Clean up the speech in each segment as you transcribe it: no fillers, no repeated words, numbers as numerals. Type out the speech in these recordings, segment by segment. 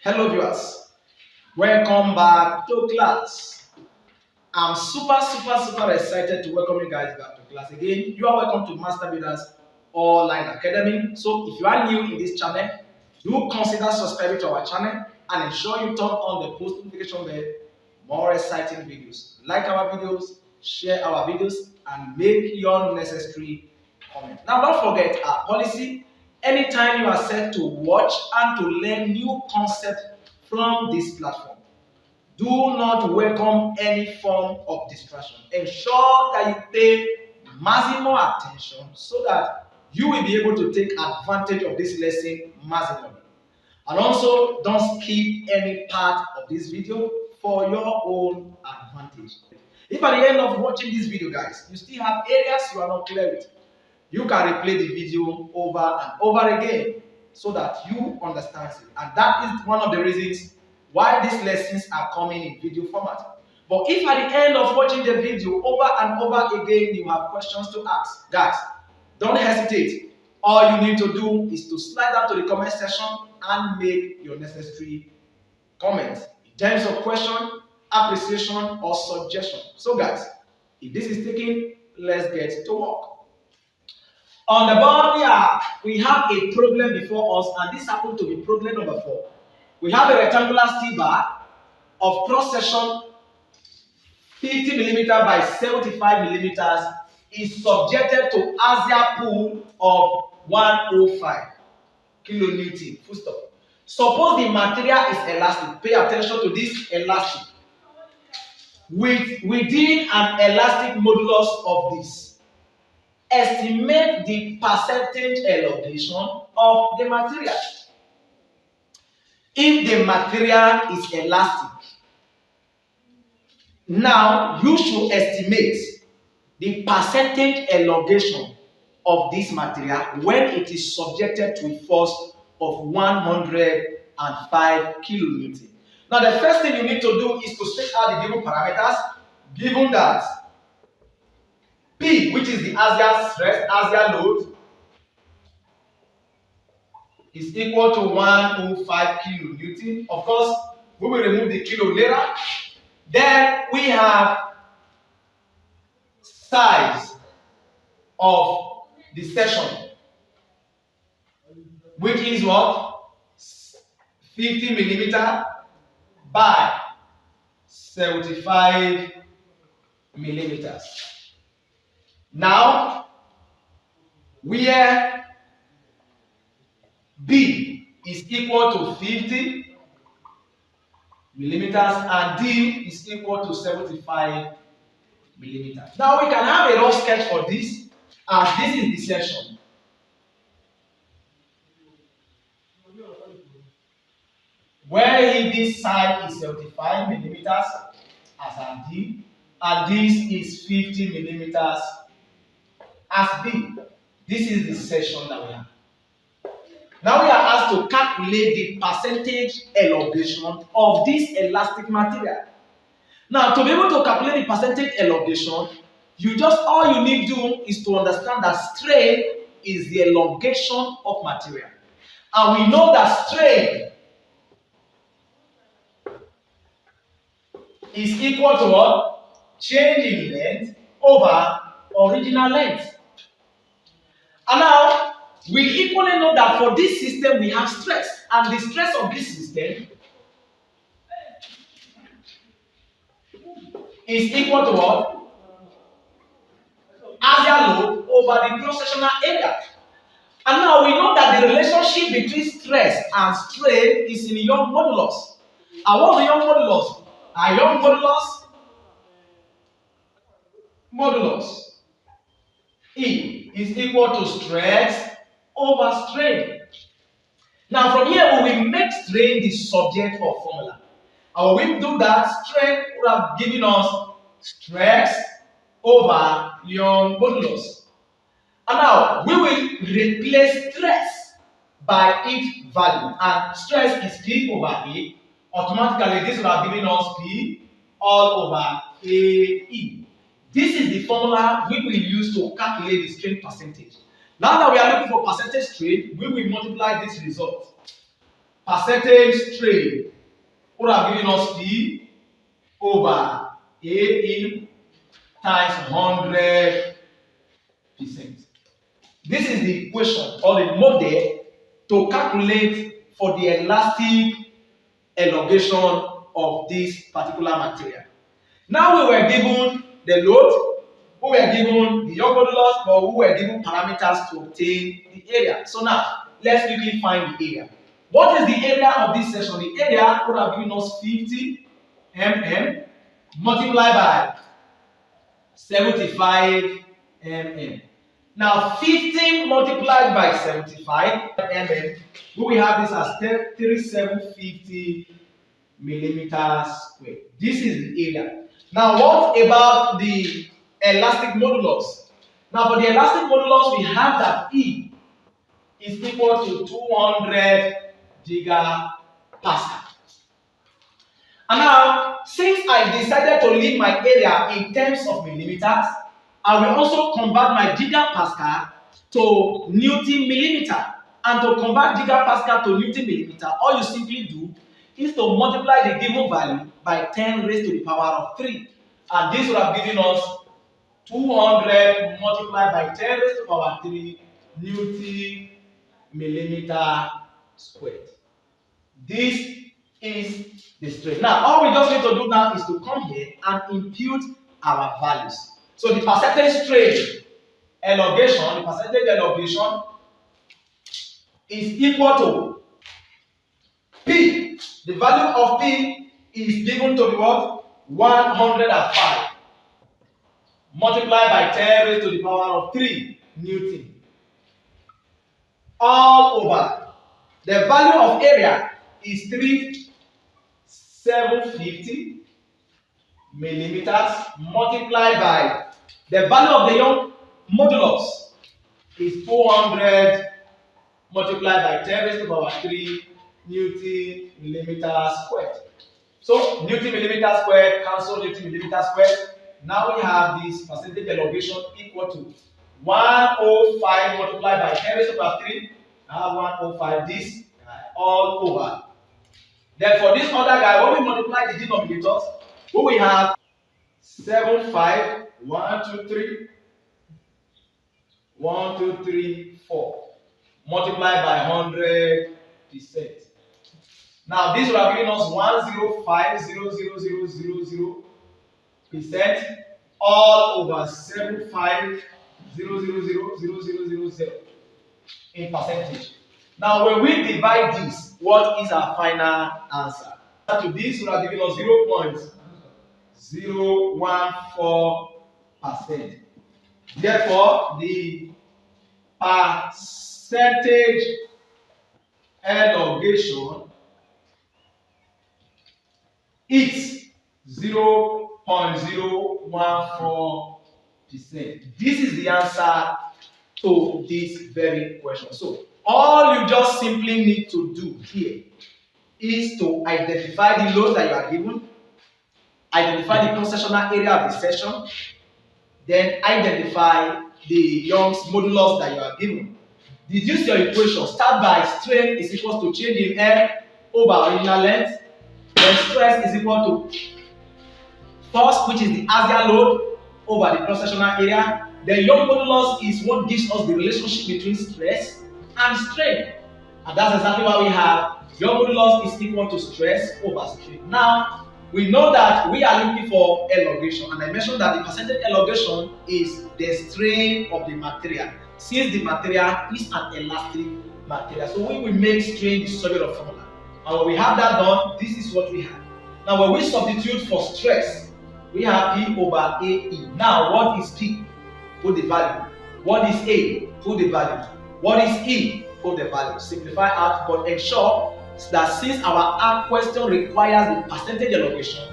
Hello viewers, welcome back to class. I'm super excited to welcome you guys back to class again. You are welcome to Master Builders Online Academy. So if you are new in this channel, do consider subscribing to our channel and ensure you turn on the post notification bell. More exciting videos. Like our videos, share our videos, and make your necessary comment. Now don't forget our policy. Anytime you are set to watch and to learn new concepts from this platform, do not welcome any form of distraction. Ensure that you pay maximum attention so that you will be able to take advantage of this lesson maximally. And also, don't skip any part of this video for your own advantage. If at the end of watching this video, guys, you still have areas you are not clear with, you can replay the video over and over again so that you understand it. And that is one of the reasons why these lessons are coming in video format. But if at the end of watching the video over and over again you have questions to ask, guys, don't hesitate. All you need to do is to slide down to the comment section and make your necessary comments in terms of question, appreciation, or suggestion. So guys, if this is taken, let's get to work. On the board here, we have a problem before us, and this happens to be problem number 4. We have a rectangular steel bar of cross section 50 mm by 75 mm is subjected to axial pull of 105 kilonewton. Full stop. Suppose the material is elastic. Pay attention to this elastic. Within an elastic modulus of this, estimate the percentage elongation of the material. If the material is elastic, now you should estimate the percentage elongation of this material when it is subjected to a force of 105 kilonewton. Now the first thing you need to do is to state out the given parameters, given that P, which is the axial stress, axial load, is equal to 105 kilonewton. Of course, we will remove the kilo later. Then we have size of the section, which is what? 50 mm by 75 mm. Now, where B is equal to 50 mm and D is equal to 75 mm. Now we can have a rough sketch for this, as this is the section. Where this side is 75 mm as our D, and this is 50 mm as B. This is the section that we have. Now we are asked to calculate the percentage elongation of this elastic material. Now, to be able to calculate the percentage elongation, all you need to do is to understand that strain is the elongation of material. And we know that strain is equal to what? Change in length over original length. And now, we equally know that for this system we have stress, and the stress of this system is equal to what? Axial load over the cross-sectional area. And now we know that the relationship between stress and strain is in Young modulus. And what is the Young modulus? A Young modulus E is equal to stress over strain. Now from here we will make strain the subject of formula. And when we do that, strain would have given us stress over Young modulus. And now we will replace stress by its value. And stress is P over A. Automatically this would have given us P all over AE. This is the formula we will use to calculate the strain percentage. Now that we are looking for percentage strain, we will multiply this result. percentage strain would have given us P over AE times 100%. This is the equation or the model to calculate for the elastic elongation of this particular material. Now we were given the load, we were given the Young modulus, but we were given parameters to obtain the area. So now let's quickly find the area. What is the area of this section? The area would have given us 50 mm multiplied by 75 mm. Now 15 multiplied by 75 mm, we will have this as 3750 millimeters squared. This is the area. Now what about the elastic modulus? Now for the elastic modulus, we have that E is equal to 200 gigapascal. And now, since I decided to leave my area in terms of millimeters, I will also convert my gigapascal to Newton millimeter. And to convert gigapascal to Newton millimeter, all you simply do is to multiply the given value by 10 raised to the power of 3. And this will have given us 200 multiplied by 10 raised to the power of 3 Newton millimeter squared. This is the strain. Now, all we just need to do now is to come here and impute our values. So the percentage strain elongation, the percentage elongation is equal to P. The value of P is given to the what? 105 multiplied by 10 raised to the power of 3 Newton. All over. The value of area is 3750 millimeters multiplied by the value of the Young modulus is 200 multiplied by 10 raised to the power 3 Newton millimeter squared. So Newton millimeter squared cancel Newton millimeter squared. Now we have this percentage elongation equal to 105 multiplied by 10 raised to the power 3. I have 105 this all over. Then for this other guy, when we multiply the denominators, we will have 75, 1, 2, 3, 1, 2, 3, 4 multiplied by 100%. Now this will have given us 105,000,000% all over 75,000,000,000 in percentage. Now when we divide this, what is our final answer? To this will have given us 0.014%. Therefore, the percentage elongation is 0.014%. This is the answer to this very question. So all you just simply need to do here is to identify the load that you are given, identify the cross-sectional area of the section, then identify the Young's modulus that you are given. Deduce your equation. Start by strain is equal to change in M over original length. Then stress is equal to force, which is the axial load, over the cross-sectional area. The Young modulus is what gives us the relationship between stress and strain. And that's exactly why we have Young modulus is equal to stress over strain. Now, we know that we are looking for elongation, and I mentioned that the percentage elongation is the strain of the material, since the material is an elastic material. So we will make strain the subject of formula. And when we have that done, this is what we have. Now when we substitute for stress, we have P over AE. Now what is P? Put the value. What is A? Put the value. What is E? Put the value. Simplify out, but ensure that since our question requires the percentage elongation,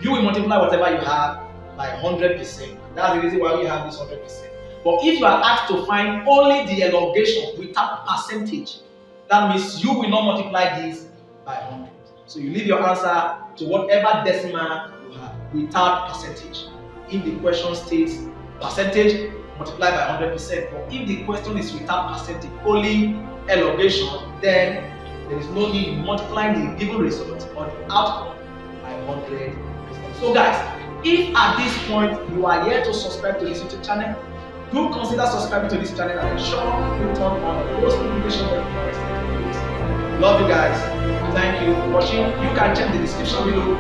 you will multiply whatever you have by 100%. That's the reason why we have this 100%. But if you are asked to find only the elongation without percentage, that means you will not multiply this by 100. So you leave your answer to whatever decimal you have without percentage. If the question states percentage, multiply by 100%. But if the question is without percentage, only elongation, then there is no need in multiplying the given result or the outcome by 100%. So guys, if at this point you are yet to subscribe to this YouTube channel, do consider subscribing to this channel and ensure you turn on the post notification bell. Love you guys. Thank you for watching. You can check the description below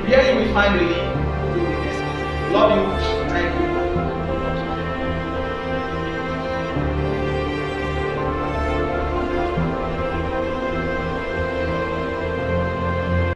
where you will find the link to the next. Love you.